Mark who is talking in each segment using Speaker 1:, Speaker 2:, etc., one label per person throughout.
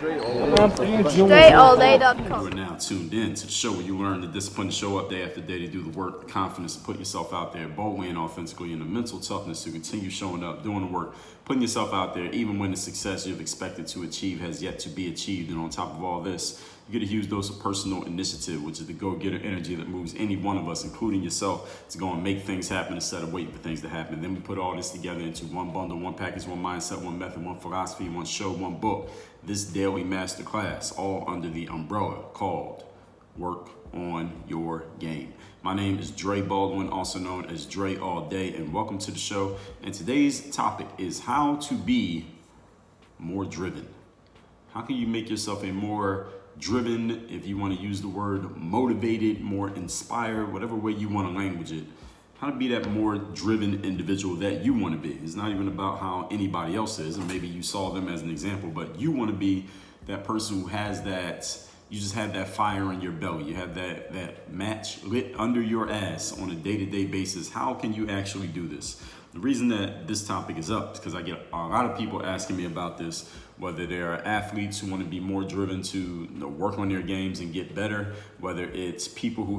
Speaker 1: DreAllDay.com.
Speaker 2: You are now tuned in to the show where you learn the discipline to show up day after day, to do the work, the confidence to put yourself out there boldly and authentically, and the mental toughness to continue showing up, doing the work, putting yourself out there, even when the success you've expected to achieve has yet to be achieved. And on top of all this, you get a huge dose of personal initiative, which is the go-getter energy that moves any one of us, including yourself, to go and make things happen instead of waiting for things to happen. Then we put all this together into one bundle, one package, one mindset, one method, one philosophy, one show, one book. This daily masterclass, all under the umbrella called Work on Your Game. My name is Dre Baldwin, also known as Dre All Day, and welcome to the show. And today's topic is how to be more driven. How can you make yourself a more driven, if you want to use the word motivated, more inspired, whatever way you want to language it, how to be that more driven individual that you want to be. It's not even about how anybody else is, and maybe you saw them as an example, but you want to be that person who has that, you just have that fire in your belly. You have that match lit under your ass on a day-to-day basis. How can you actually do this? The reason that this topic is up is because I get a lot of people asking me about this, whether they're athletes who want to be more driven to work on their games and get better, whether it's people who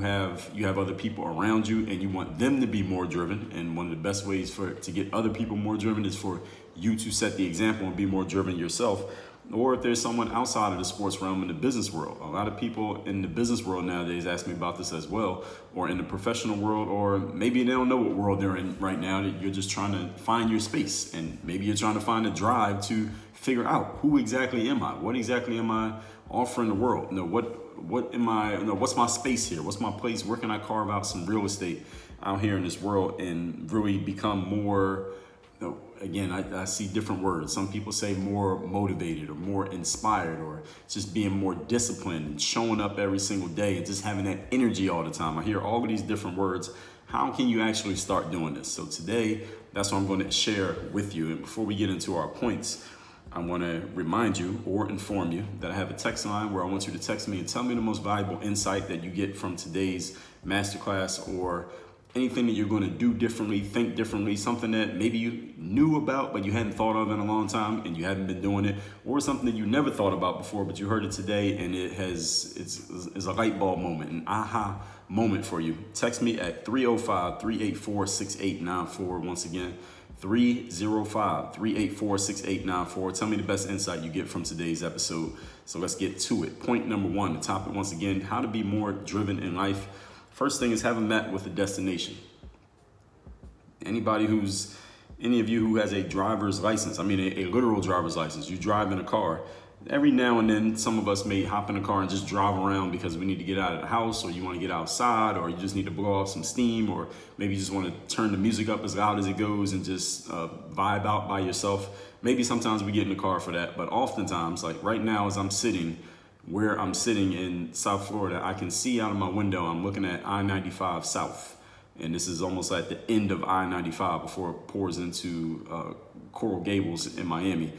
Speaker 2: you have other people around you and you want them to be more driven. And one of the best ways to get other people more driven is for you to set the example and be more driven yourself. Or if there's someone outside of the sports realm in the business world. A lot of people in the business world nowadays ask me about this as well, or in the professional world, or maybe they don't know what world they're in right now, that you're just trying to find your space. And maybe you're trying to find a drive to figure out, who exactly am I? What exactly am I offering the world? What am I, what's my space here? What's my place? Where can I carve out some real estate out here in this world and really become more, again, I see different words. Some people say more motivated or more inspired, or just being more disciplined and showing up every single day and just having that energy all the time. I hear all of these different words. How can you actually start doing this? So today, that's what I'm going to share with you. And before we get into our points, I want to remind you or inform you that I have a text line where I want you to text me and tell me the most valuable insight that you get from today's masterclass, or anything that you're going to do differently, think differently, something that maybe you knew about but you hadn't thought of in a long time and you hadn't been doing it, or something that you never thought about before but you heard it today and it's a light bulb moment, an aha moment for you. Text me at 305-384-6894. Once again, 305-384-6894. Tell me the best insight you get from today's episode. So let's get to it. Point number one, the topic once again, how to be more driven in life. First thing is have a map with a destination. Any of you who has a driver's license, a literal driver's license, you drive in a car. Every now and then, some of us may hop in a car and just drive around because we need to get out of the house, or you want to get outside, or you just need to blow off some steam, or maybe you just want to turn the music up as loud as it goes and just vibe out by yourself. Maybe sometimes we get in the car for that, but oftentimes, like right now as I'm sitting where I'm sitting in South Florida, I can see out of my window, I'm looking at I-95 South. And this is almost at the end of I-95 before it pours into Coral Gables in Miami.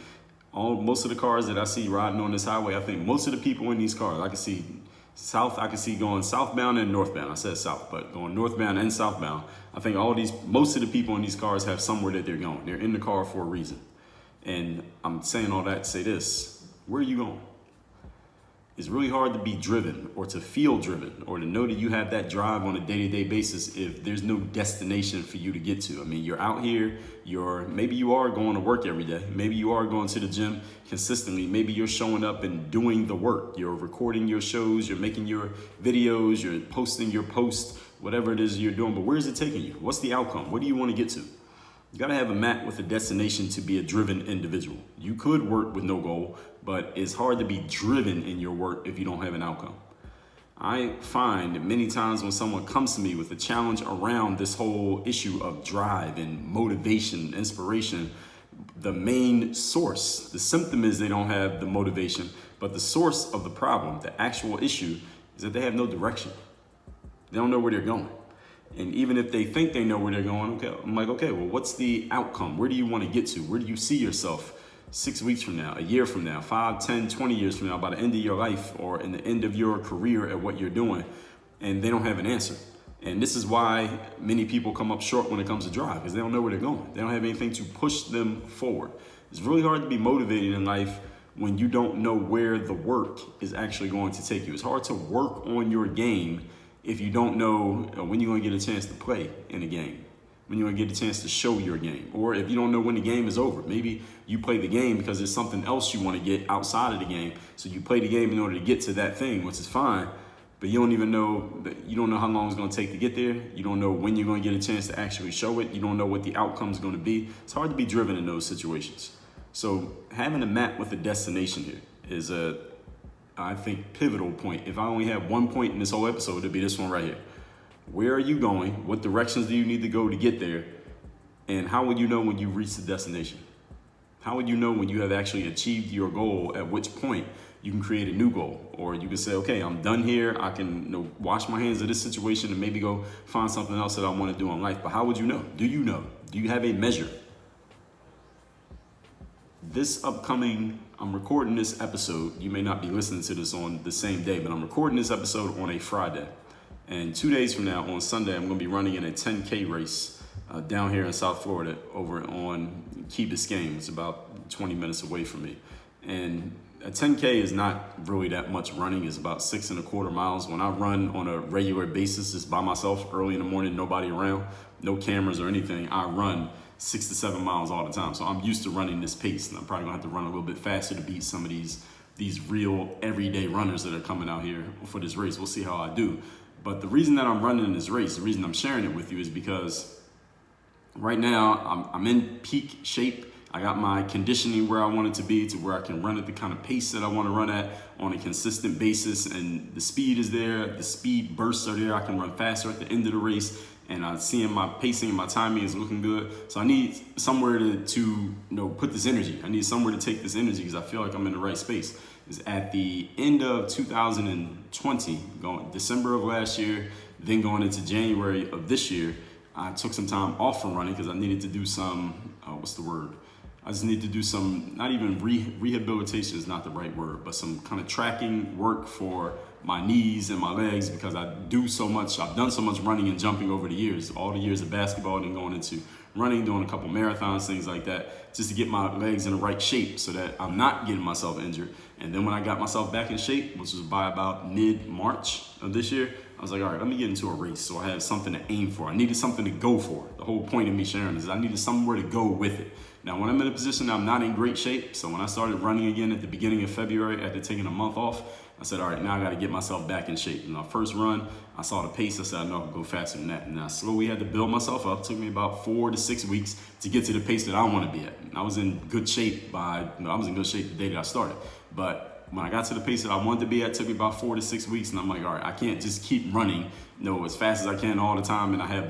Speaker 2: Most of the cars that I see riding on this highway, I think most of the people in these cars, I can see going southbound and northbound. I said south, but going northbound and southbound. I think most of the people in these cars have somewhere that they're going. They're in the car for a reason. And I'm saying all that to say this: where are you going? It's really hard to be driven or to feel driven or to know that you have that drive on a day-to-day basis if there's no destination for you to get to. You're out here, maybe you are going to work every day. Maybe you are going to the gym consistently. Maybe you're showing up and doing the work. You're recording your shows, you're making your videos, you're posting your posts, whatever it is you're doing. But where is it taking you? What's the outcome? What do you want to get to? You got to have a map with a destination to be a driven individual. You could work with no goal, but it's hard to be driven in your work if you don't have an outcome. I find that many times when someone comes to me with a challenge around this whole issue of drive and motivation, inspiration, the main source, the symptom is they don't have the motivation, but the source of the problem, the actual issue, is that they have no direction. They don't know where they're going. And even if they think they know where they're going, I'm like, well, what's the outcome? Where do you want to get to? Where do you see yourself 6 weeks from now, a year from now, 5, 10, 20 years from now, by the end of your life or in the end of your career at what you're doing? And they don't have an answer. And this is why many people come up short when it comes to drive, because they don't know where they're going. They don't have anything to push them forward. It's really hard to be motivated in life when you don't know where the work is actually going to take you. It's hard to work on your game if you don't know when you're going to get a chance to play in a game, when you're going to get a chance to show your game, or if you don't know when the game is over. Maybe you play the game because there's something else you want to get outside of the game. So you play the game in order to get to that thing, which is fine, but you don't even know that you don't know how long it's going to take to get there. You don't know when you're going to get a chance to actually show it. You don't know what the outcome is going to be. It's hard to be driven in those situations. So having a map with a destination here is I think, pivotal point. If I only have one point in this whole episode, it'd be this one right here. Where are you going? What directions do you need to go to get there? And how would you know when you reach the destination? How would you know when you have actually achieved your goal? At which point you can create a new goal, or you can say, okay, I'm done here. I can wash my hands of this situation and maybe go find something else that I want to do in life. But how would you know? Do you know? Do you have a measure? I'm recording this episode. You may not be listening to this on the same day, but I'm recording this episode on a Friday. And 2 days from now, on Sunday, I'm going to be running in a 10K race down here in South Florida over on Key Biscayne. It's about 20 minutes away from me. And a 10K is not really that much running. It's about 6.25 miles. When I run on a regular basis, just by myself, early in the morning, nobody around, no cameras or anything, I run 6 to 7 miles all the time. So I'm used to running this pace, and I'm probably gonna have to run a little bit faster to beat some of these real everyday runners that are coming out here for this race. We'll see how I do. But the reason that I'm running this race, the reason I'm sharing it with you, is because right now I'm in peak shape. I got my conditioning where I want it to be, to where I can run at the kind of pace that I want to run at on a consistent basis, and the speed is there, the speed bursts are there. I can run faster at the end of the race, and I'm seeing my pacing and my timing is looking good. So I need somewhere to put this energy. I need somewhere to take this energy because I feel like I'm in the right space. It's at the end of 2020, going December of last year, then going into January of this year, I took some time off from running because I needed to do some, I just need to do some, not even rehabilitation is not the right word, but some kind of tracking work for my knees and my legs, because I've done so much running and jumping over the years, all the years of basketball, and then going into running, doing a couple marathons, things like that, just to get my legs in the right shape so that I'm not getting myself injured. And then when I got myself back in shape, which was by about mid-March of this year, I was like, all right, let me get into a race so I have something to aim for. I needed something to go for. The whole point of me sharing is I needed somewhere to go with it. Now, when I'm in a position I'm not in great shape, so when I started running again at the beginning of February after taking a month off, I said, all right, now I got to get myself back in shape. And my first run, I saw the pace. I said, I know I can go faster than that. And I slowly had to build myself up. It took me about 4 to 6 weeks to get to the pace that I want to be at. And I was in good shape the day that I started. But when I got to the pace that I wanted to be at, it took me about 4 to 6 weeks. And I'm like, all right, I can't just keep running, as fast as I can all the time. And I have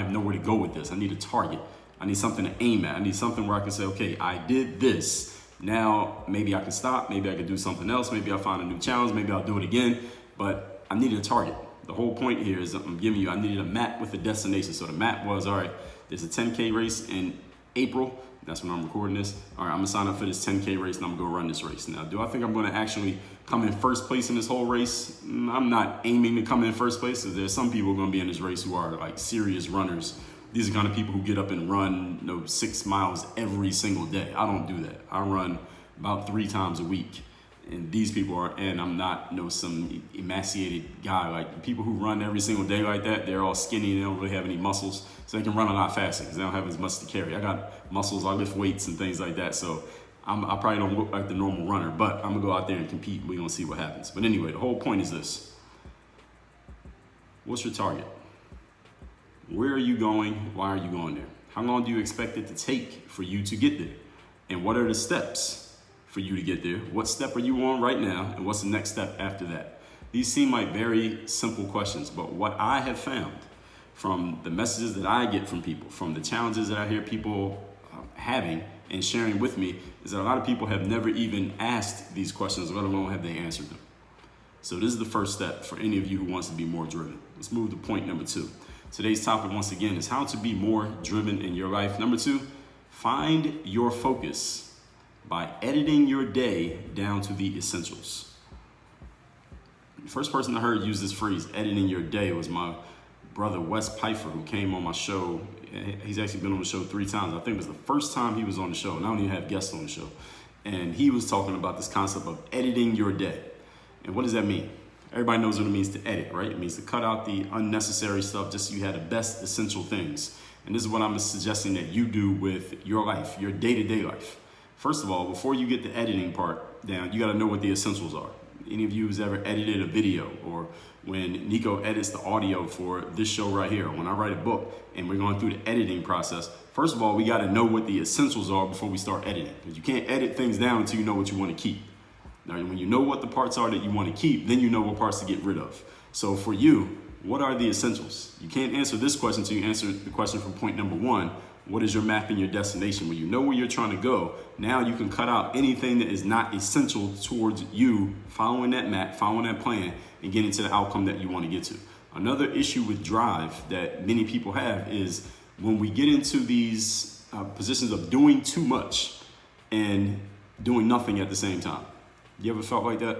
Speaker 2: nowhere to go with this. I need a target. I need something to aim at. I need something where I can say, okay, I did this. Now, maybe I can stop. Maybe I can do something else. Maybe I'll find a new challenge. Maybe I'll do it again. But I needed a target. The whole point here is I needed a map with a destination. So the map was, all right, there's a 10K race in April. That's when I'm recording this. All right, I'm going to sign up for this 10K race, and I'm going to go run this race. Now, do I think I'm going to actually come in first place in this whole race? I'm not aiming to come in first place, because there's some people going to be in this race who are like serious runners. These are the kind of people who get up and run 6 miles every single day. I don't do that. I run about 3 times a week. And these people and I'm not some emaciated guy. Like people who run every single day like that, they're all skinny, they don't really have any muscles. So they can run a lot faster because they don't have as much to carry. I got muscles, I lift weights and things like that. So I probably don't look like the normal runner, but I'm gonna go out there and compete. We're gonna see what happens. But anyway, the whole point is this. What's your target? Where are you going? Why are you going there? How long do you expect it to take for you to get there? And what are the steps for you to get there? What step are you on right now? And what's the next step after that? These seem like very simple questions, but what I have found from the messages that I get from people, from the challenges that I hear people having and sharing with me, is that a lot of people have never even asked these questions, let alone have they answered them. So this is the first step for any of you who wants to be more driven. Let's move to point number 2. Today's topic, once again, is how to be more driven in your life. Number 2, find your focus by editing your day down to the essentials. The first person I heard use this phrase, editing your day, was my brother, Wes Pfeiffer, who came on my show. He's actually been on the show 3 times. I think it was the first time he was on the show, and I don't even have guests on the show. And he was talking about this concept of editing your day. And what does that mean? Everybody knows what it means to edit, right? It means to cut out the unnecessary stuff just so you have the best essential things. And this is what I'm suggesting that you do with your life, your day-to-day life. First of all, before you get the editing part down, you got to know what the essentials are. Any of you who's ever edited a video, or when Nico edits the audio for this show right here, when I write a book and we're going through the editing process, first of all, we got to know what the essentials are before we start editing. Because you can't edit things down until you know what you want to keep. Now, when you know what the parts are that you want to keep, then you know what parts to get rid of. So for you, what are the essentials? You can't answer this question until you answer the question from point number one. What is your map and your destination? When you know where you're trying to go, now you can cut out anything that is not essential towards you following that map, following that plan, and getting to the outcome that you want to get to. Another issue with drive that many people have is when we get into these positions of doing too much and doing nothing at the same time. You ever felt like that?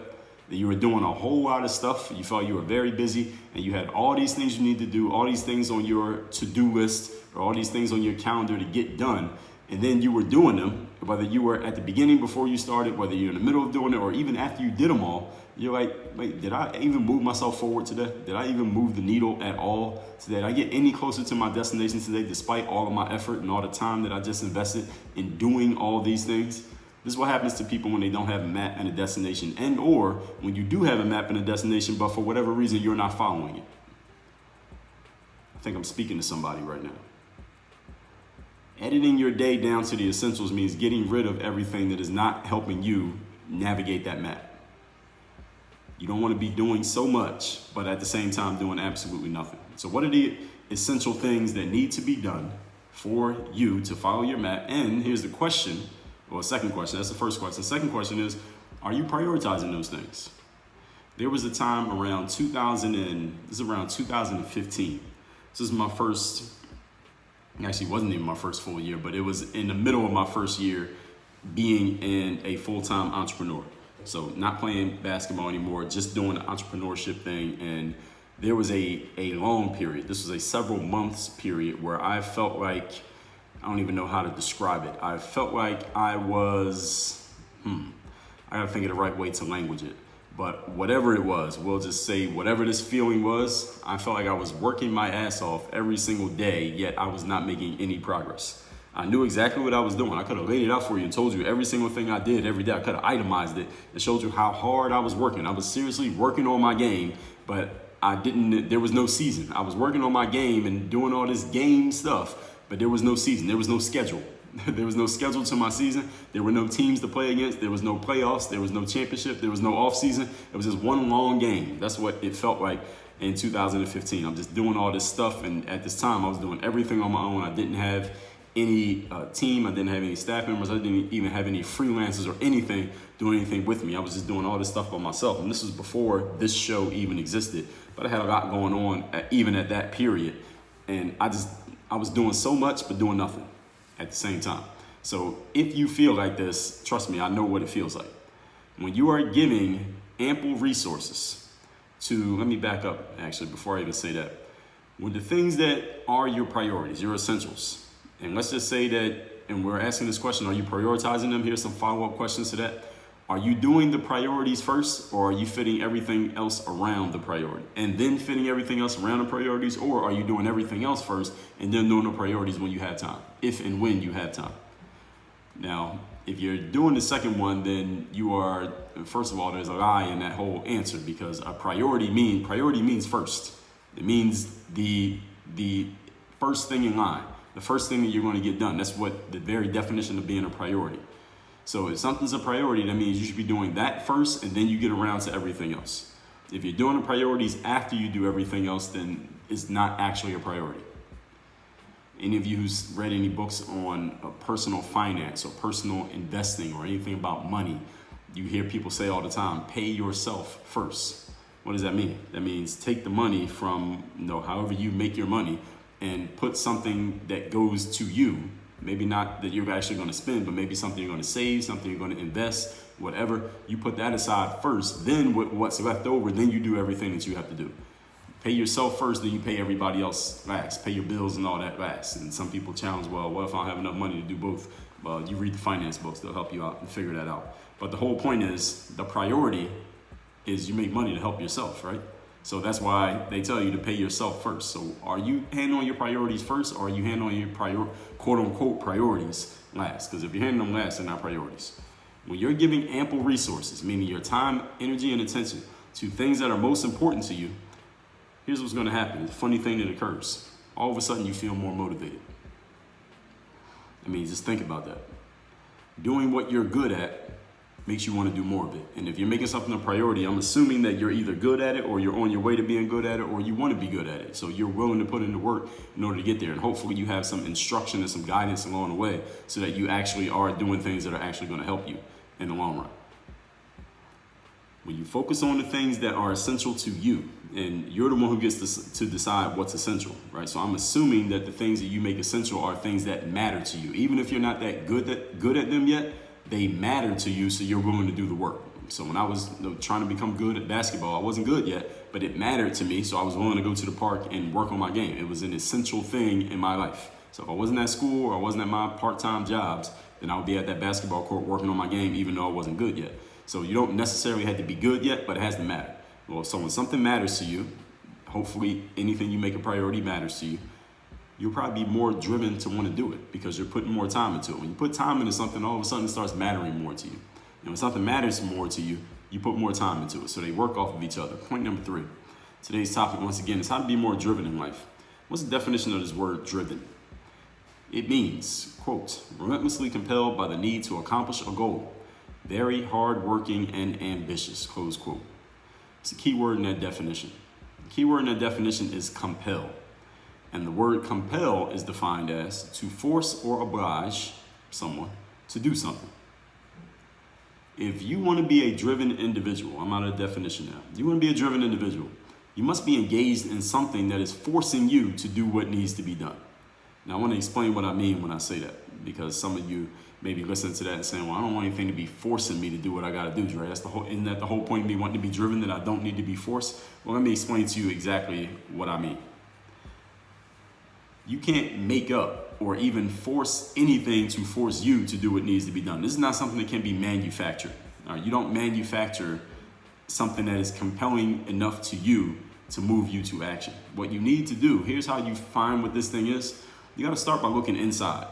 Speaker 2: That you were doing a whole lot of stuff, you felt you were very busy, and you had all these things you need to do, all these things on your to-do list, or all these things on your calendar to get done, and then you were doing them, whether you were at the beginning before you started, whether you're in the middle of doing it, or even after you did them all, you're like, wait, did I even move myself forward today? Did I even move the needle at all today? Did I get any closer to my destination today despite all of my effort and all the time that I just invested in doing all these things? This is what happens to people when they don't have a map and a destination, and or when you do have a map and a destination, but for whatever reason, you're not following it. I think I'm speaking to somebody right now. Editing your day down to the essentials means getting rid of everything that is not helping you navigate that map. You don't want to be doing so much, but at the same time doing absolutely nothing. So what are the essential things that need to be done for you to follow your map? And here's the question. Well, second question, that's the first question. The second question is, are you prioritizing those things? There was a time around 2015. This is my first, actually it wasn't even my first full year, but it was in the middle of my first year being in a full-time entrepreneur. So not playing basketball anymore, just doing the entrepreneurship thing. And there was a long period. This was a several months period where I felt like, I don't even know how to describe it. I felt like I was, I gotta think of the right way to language it. But whatever it was, we'll just say whatever this feeling was, I felt like I was working my ass off every single day, yet I was not making any progress. I knew exactly what I was doing. I could have laid it out for you and told you every single thing I did every day. I could have itemized it and showed you how hard I was working. I was seriously working on my game, but there was no season. I was working on my game and doing all this game stuff, but there was no season. There was no schedule. There was no schedule to my season. There were no teams to play against. There was no playoffs. There was no championship. There was no off season. It was just one long game. That's what it felt like in 2015. I'm just doing all this stuff. And at this time, I was doing everything on my own. I didn't have any team. I didn't have any staff members. I didn't even have any freelancers or anything doing anything with me. I was just doing all this stuff by myself. And this was before this show even existed. But I had a lot going on even at that period. And I was doing so much, but doing nothing at the same time. So if you feel like this, trust me, I know what it feels like. When you are giving ample resources to, let me back up actually before I even say that. When the things that are your priorities, your essentials, and let's just say that, and we're asking this question, are you prioritizing them? Here's some follow-up questions to that. Are you doing the priorities first, or are you fitting everything else around the priority and then fitting everything else around the priorities, or are you doing everything else first and then doing the priorities when you have time, if and when you have time? Now, if you're doing the second one, then you are, first of all, there's a lie in that whole answer, because a priority means first. It means the first thing in line, the first thing that you're going to get done. That's what the very definition of being a priority. So if something's a priority, that means you should be doing that first, and then you get around to everything else. If you're doing the priorities after you do everything else, then it's not actually a priority. Any of you who's read any books on personal finance or personal investing or anything about money, you hear people say all the time, pay yourself first. What does that mean? That means take the money from, however you make your money, and put something that goes to you. Maybe not that you're actually going to spend, but maybe something you're going to save, something you're going to invest, whatever. You put that aside first. Then what's left over, then you do everything that you have to do. Pay yourself first, then you pay everybody else last. Pay your bills and all that last. And some people challenge, well, what if I don't have enough money to do both? Well, you read the finance books, they'll help you out and figure that out. But the whole point is, the priority is you make money to help yourself, right? So that's why they tell you to pay yourself first. So are you handling your priorities first, or are you handling your quote unquote priorities last? Because if you're handling them last, they're not priorities. When you're giving ample resources, meaning your time, energy, and attention to things that are most important to you, here's what's going to happen. It's a funny thing that occurs. All of a sudden, you feel more motivated. I mean, just think about that. Doing what you're good at makes you want to do more of it. And if you're making something a priority, I'm assuming that you're either good at it, or you're on your way to being good at it, or you want to be good at it. So you're willing to put in the work in order to get there. And hopefully you have some instruction and some guidance along the way so that you actually are doing things that are actually going to help you in the long run. When you focus on the things that are essential to you, and you're the one who gets to decide what's essential, right? So I'm assuming that the things that you make essential are things that matter to you. Even if you're not that good at them yet, they matter to you, so you're willing to do the work. So when I was trying to become good at basketball, I wasn't good yet, but it mattered to me, so I was willing to go to the park and work on my game. It was an essential thing in my life. So if I wasn't at school, or I wasn't at my part-time jobs, then I would be at that basketball court working on my game, even though I wasn't good yet. So you don't necessarily have to be good yet, but it has to matter. Well, so when something matters to you, hopefully anything you make a priority matters to you, you'll probably be more driven to want to do it because you're putting more time into it. When you put time into something, all of a sudden it starts mattering more to you. And when something matters more to you, you put more time into it. So they work off of each other. Point number 3. Today's topic, once again, is how to be more driven in life. What's the definition of this word driven? It means, quote, relentlessly compelled by the need to accomplish a goal. Very hardworking and ambitious, close quote. It's a key word in that definition. The key word in that definition is compel. And the word compel is defined as to force or oblige someone to do something. If you want to be a driven individual, I'm out of the definition now. You want to be a driven individual, you must be engaged in something that is forcing you to do what needs to be done. Now, I want to explain what I mean when I say that, because some of you may be listening to that and saying, well, I don't want anything to be forcing me to do what I got to do, Dre. Isn't that the whole point of me wanting to be driven, that I don't need to be forced? Well, let me explain to you exactly what I mean. You can't make up or even force anything to force you to do what needs to be done. This is not something that can be manufactured. All right? You don't manufacture something that is compelling enough to you to move you to action. What you need to do, here's how you find what this thing is. You got to start by looking inside.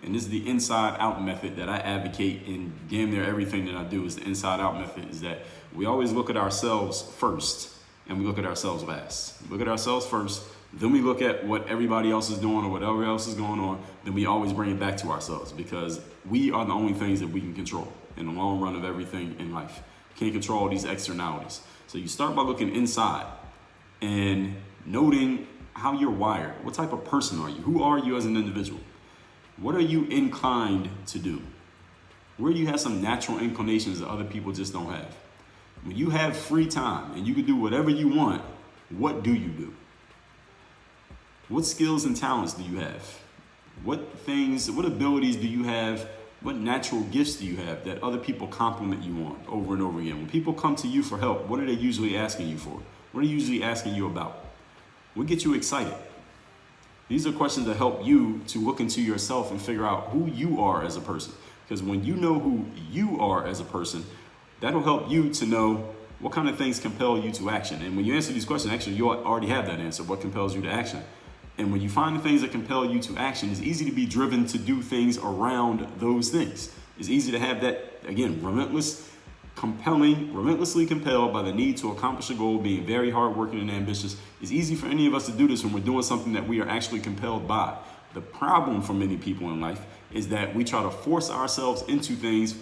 Speaker 2: And this is the inside out method that I advocate in damn near everything that I do. Is the inside out method, is that we always look at ourselves first and we look at ourselves last. We look at ourselves first, then we look at what everybody else is doing or whatever else is going on, then we always bring it back to ourselves, because we are the only things that we can control in the long run of everything in life. You can't control all these externalities. So you start by looking inside and noting how you're wired. What type of person are you? Who are you as an individual? What are you inclined to do? Where do you have some natural inclinations that other people just don't have? When you have free time and you can do whatever you want, what do you do? What skills and talents do you have? What abilities do you have? What natural gifts do you have that other people compliment you on over and over again? When people come to you for help, what are they usually asking you for? What are they usually asking you about? What gets you excited? These are questions that help you to look into yourself and figure out who you are as a person. Because when you know who you are as a person, that'll help you to know what kind of things compel you to action. And when you answer these questions, actually, you already have that answer. What compels you to action? And when you find the things that compel you to action, it's easy to be driven to do things around those things. It's easy to have that, again, relentlessly compelled by the need to accomplish a goal, being very hardworking and ambitious. It's easy for any of us to do this when we're doing something that we are actually compelled by. The problem for many people in life is that we try to force ourselves into things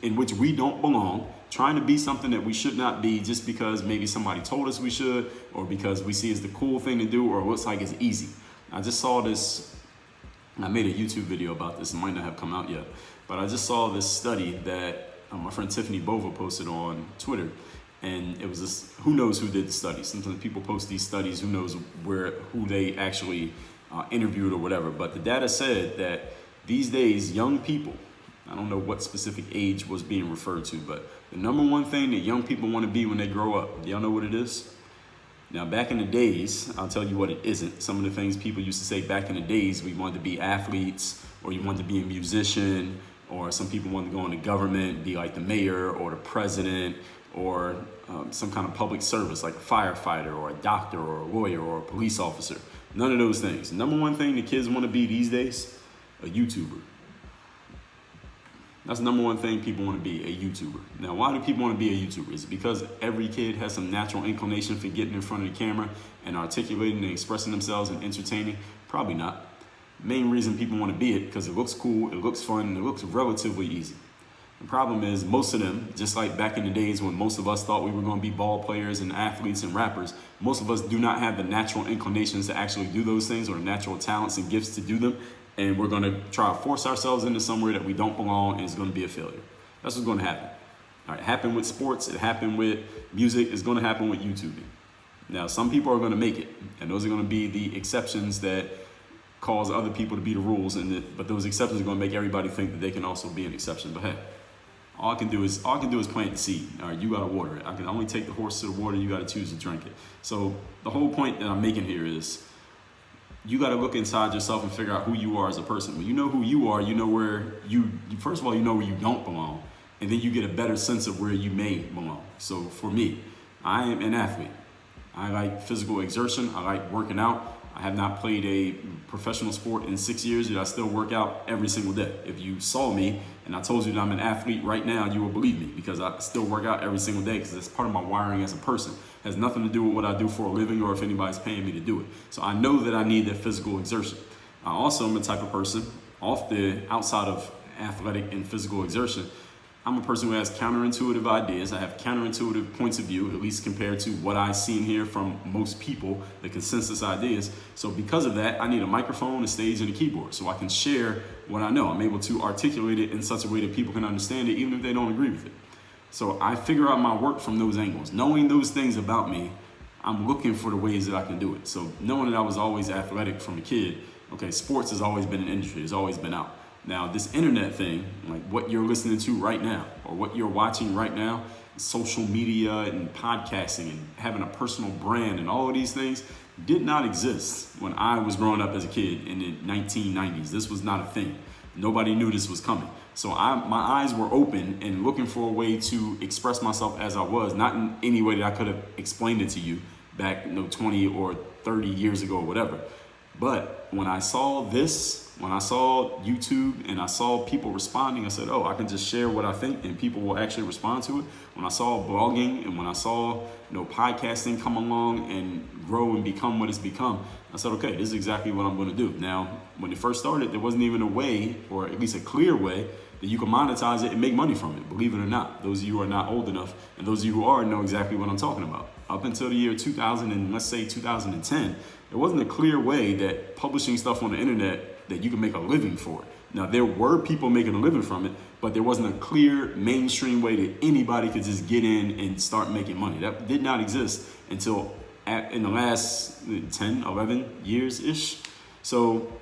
Speaker 2: in which we don't belong, trying to be something that we should not be just because maybe somebody told us we should, or because we see it's the cool thing to do, or it looks like it's easy. I just saw this, I made a YouTube video about this, it might not have come out yet, but I just saw this study that my friend Tiffany Bova posted on Twitter, and it was this, who knows who did the study. Sometimes people post these studies, who knows who they actually interviewed or whatever, but the data said that these days, young people, I don't know what specific age was being referred to, but the number one thing that young people want to be when they grow up, do y'all know what it is? Now, back in the days, I'll tell you what it isn't. Some of the things people used to say back in the days, we wanted to be athletes, or you wanted to be a musician, or some people wanted to go into government, be like the mayor or the president, or some kind of public service like a firefighter or a doctor or a lawyer or a police officer. None of those things. Number one thing the kids want to be these days, a YouTuber. That's the number one thing people want to be, a YouTuber. Now, why do people want to be a YouTuber? Is it because every kid has some natural inclination for getting in front of the camera and articulating and expressing themselves and entertaining? Probably not. Main reason people want to be it because it looks cool, it looks fun, and it looks relatively easy. The problem is most of them, just like back in the days when most of us thought we were going to be ball players and athletes and rappers, most of us do not have the natural inclinations to actually do those things or the natural talents and gifts to do them. And we're going to try to force ourselves into somewhere that we don't belong, and it's going to be a failure. That's what's going to happen. All right, it happened with sports. It happened with music. It's going to happen with YouTubing. Now, some people are going to make it, and those are going to be the exceptions that cause other people to be the rules. But those exceptions are going to make everybody think that they can also be an exception. But hey, all I can do is plant the seed. All right, you got to water it. I can only take the horse to the water. You got to choose to drink it. So the whole point that I'm making here is, you got to look inside yourself and figure out who you are as a person. When you know who you are, you know where first of all, you know where you don't belong, and then you get a better sense of where you may belong. So for me, I am an athlete. I like physical exertion. I like working out. I have not played a professional sport in 6 years, yet I still work out every single day. If you saw me and I told you that I'm an athlete right now, you will believe me because I still work out every single day because it's part of my wiring as a person. It has nothing to do with what I do for a living or if anybody's paying me to do it. So I know that I need that physical exertion. I also am the type of person, outside of athletic and physical exertion, I'm a person who has counterintuitive ideas. I have counterintuitive points of view, at least compared to what I see and hear from most people, the consensus ideas. So because of that, I need a microphone, a stage, and a keyboard so I can share what I know. I'm able to articulate it in such a way that people can understand it, even if they don't agree with it. So I figure out my work from those angles. Knowing those things about me, I'm looking for the ways that I can do it. So knowing that I was always athletic from a kid, okay, sports has always been an industry. It's always been out. Now, this internet thing, like what you're listening to right now or what you're watching right now, social media and podcasting and having a personal brand and all of these things did not exist when I was growing up as a kid in the 1990s. This was not a thing. Nobody knew this was coming. So my eyes were open and looking for a way to express myself as I was, not in any way that I could have explained it to you back 20 or 30 years ago or whatever. But when I saw this, when I saw YouTube and I saw people responding, I said, oh, I can just share what I think and people will actually respond to it. When I saw blogging and when I saw podcasting come along and grow and become what it's become, I said, okay, this is exactly what I'm going to do. Now, when it first started, there wasn't even a way, or at least a clear way, that you can monetize it and make money from it, believe it or not. Those of you who are not old enough, and those of you who are know exactly what I'm talking about. Up until the year 2000 and let's say 2010, there wasn't a clear way that publishing stuff on the internet that you can make a living for it. Now, there were people making a living from it, but there wasn't a clear mainstream way that anybody could just get in and start making money. That did not exist until in the last 10, 11 years-ish. So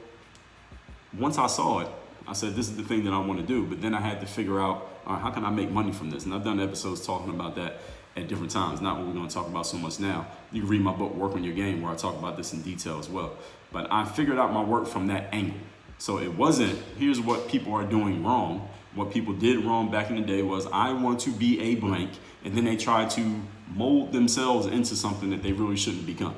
Speaker 2: once I saw it, I said, this is the thing that I want to do. But then I had to figure out, all right, how can I make money from this? And I've done episodes talking about that at different times, not what we're going to talk about so much now. You can read my book, Work on Your Game, where I talk about this in detail as well. But I figured out my work from that angle. So it wasn't, here's what people are doing wrong. What people did wrong back in the day was, I want to be a blank, and then they try to mold themselves into something that they really shouldn't become.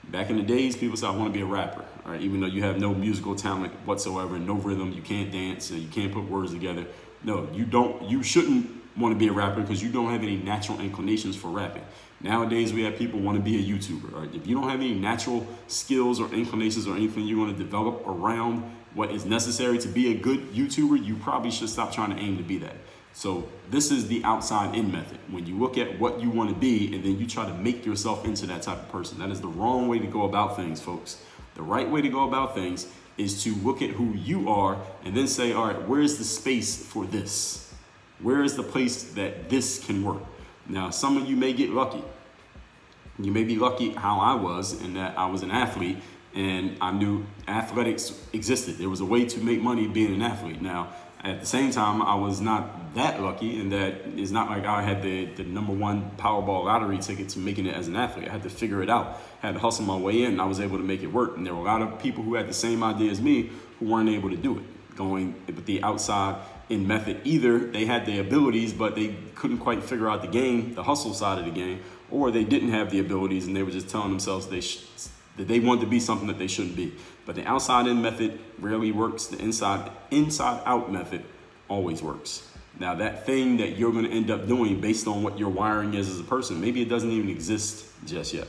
Speaker 2: Back in the days, people said, I want to be a rapper, all right? Even though you have no musical talent whatsoever, no rhythm, you can't dance, you can't put words together. No, you shouldn't want to be a rapper because you don't have any natural inclinations for rapping. Nowadays, we have people want to be a YouTuber, right? If you don't have any natural skills or inclinations or anything you want to develop around what is necessary to be a good YouTuber, you probably should stop trying to aim to be that. So this is the outside in method. When you look at what you want to be and then you try to make yourself into that type of person. That is the wrong way to go about things, folks. The right way to go about things is to look at who you are and then say, all right, where's the space for this? Where is the place that this can work? Now, some of you may get lucky. You may be lucky how I was in that I was an athlete and I knew athletics existed. There was a way to make money being an athlete. Now, At the same time, I was not that lucky in that it's not like I had the #1 Powerball lottery ticket to making it as an athlete. I had to figure it out. I had to hustle my way in, and I was able to make it work. And there were a lot of people who had the same idea as me who weren't able to do it, going with the outside in method. Either they had the abilities, but they couldn't quite figure out the game, the hustle side of the game, or they didn't have the abilities and they were just telling themselves that they wanted to be something that they shouldn't be. But the outside in method rarely works. The inside out method always works. Now, that thing that you're going to end up doing based on what your wiring is as a person, maybe it doesn't even exist just yet.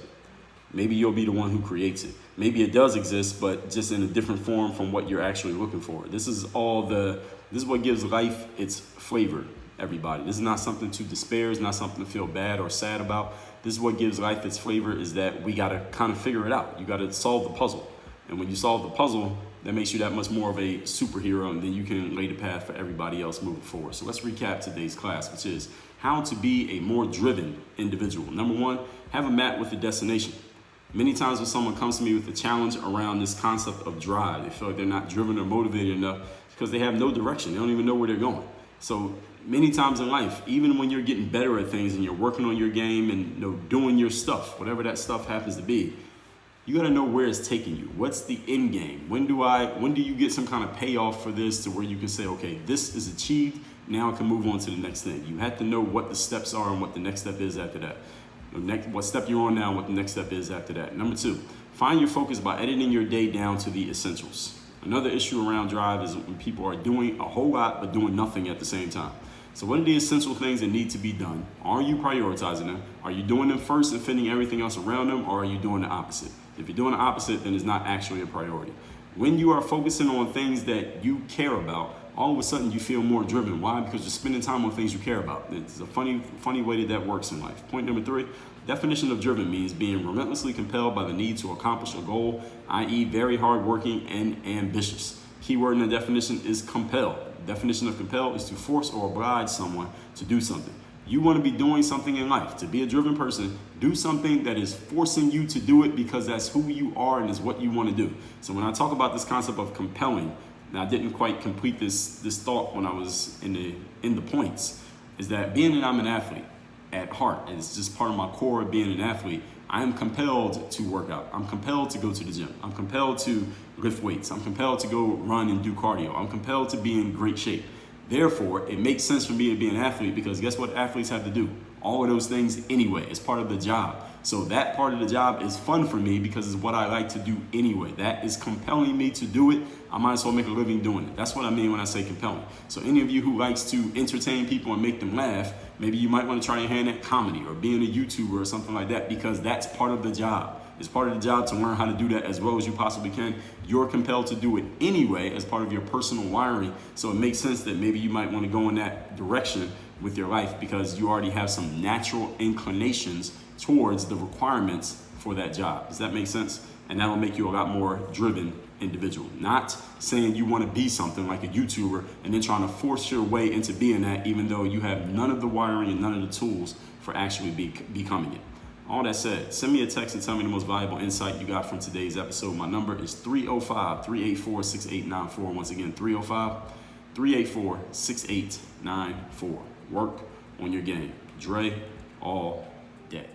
Speaker 2: Maybe you'll be the one who creates it. Maybe it does exist, but just in a different form from what you're actually looking for. This is what gives life its flavor, everybody. This is not something to despair. It's not something to feel bad or sad about. This is what gives life its flavor, is that we got to kind of figure it out. You got to solve the puzzle. And when you solve the puzzle, that makes you that much more of a superhero, and then you can lay the path for everybody else moving forward. So let's recap today's class, which is how to be a more driven individual. Number 1, have a map with a destination. Many times when someone comes to me with a challenge around this concept of drive, they feel like they're not driven or motivated enough because they have no direction. They don't even know where they're going. So many times in life, even when you're getting better at things and you're working on your game and doing your stuff, whatever that stuff happens to be, you got to know where it's taking you. What's the end game? When do you get some kind of payoff for this to where you can say, okay, this is achieved. Now I can move on to the next thing. You have to know what the steps are and what the next step is after that. What step you're on now and what the next step is after that. Number 2, find your focus by editing your day down to the essentials. Another issue around drive is when people are doing a whole lot but doing nothing at the same time. So what are the essential things that need to be done? Are you prioritizing them? Are you doing them first and fitting everything else around them, or are you doing the opposite? If you're doing the opposite, then it's not actually a priority. When you are focusing on things that you care about, all of a sudden you feel more driven. Why? Because you're spending time on things you care about. It's a funny way that works in life. Point number 3, definition of driven means being relentlessly compelled by the need to accomplish a goal, i.e. very hardworking and ambitious. Keyword in the definition is compel. Definition of compel is to force or oblige someone to do something. You want to be doing something in life. To be a driven person, do something that is forcing you to do it because that's who you are and is what you want to do. So when I talk about this concept of compelling, and I didn't quite complete this thought when I was in the points, is that being that I'm an athlete at heart, and it's just part of my core of being an athlete, I am compelled to work out. I'm compelled to go to the gym. I'm compelled to lift weights. I'm compelled to go run and do cardio. I'm compelled to be in great shape. Therefore, it makes sense for me to be an athlete because guess what athletes have to do? All of those things anyway. It's part of the job. So that part of the job is fun for me because it's what I like to do anyway. That is compelling me to do it. I might as well make a living doing it. That's what I mean when I say compelling. So any of you who likes to entertain people and make them laugh, maybe you might want to try your hand at comedy or being a YouTuber or something like that because that's part of the job. It's part of the job to learn how to do that as well as you possibly can. You're compelled to do it anyway as part of your personal wiring. So it makes sense that maybe you might want to go in that direction with your life because you already have some natural inclinations towards the requirements for that job. Does that make sense? And that'll make you a lot more driven individual. Not saying you want to be something like a YouTuber and then trying to force your way into being that even though you have none of the wiring and none of the tools for actually becoming it. All that said, send me a text and tell me the most valuable insight you got from today's episode. My number is 305-384-6894. Once again, 305-384-6894. Work on your game. Dre all day.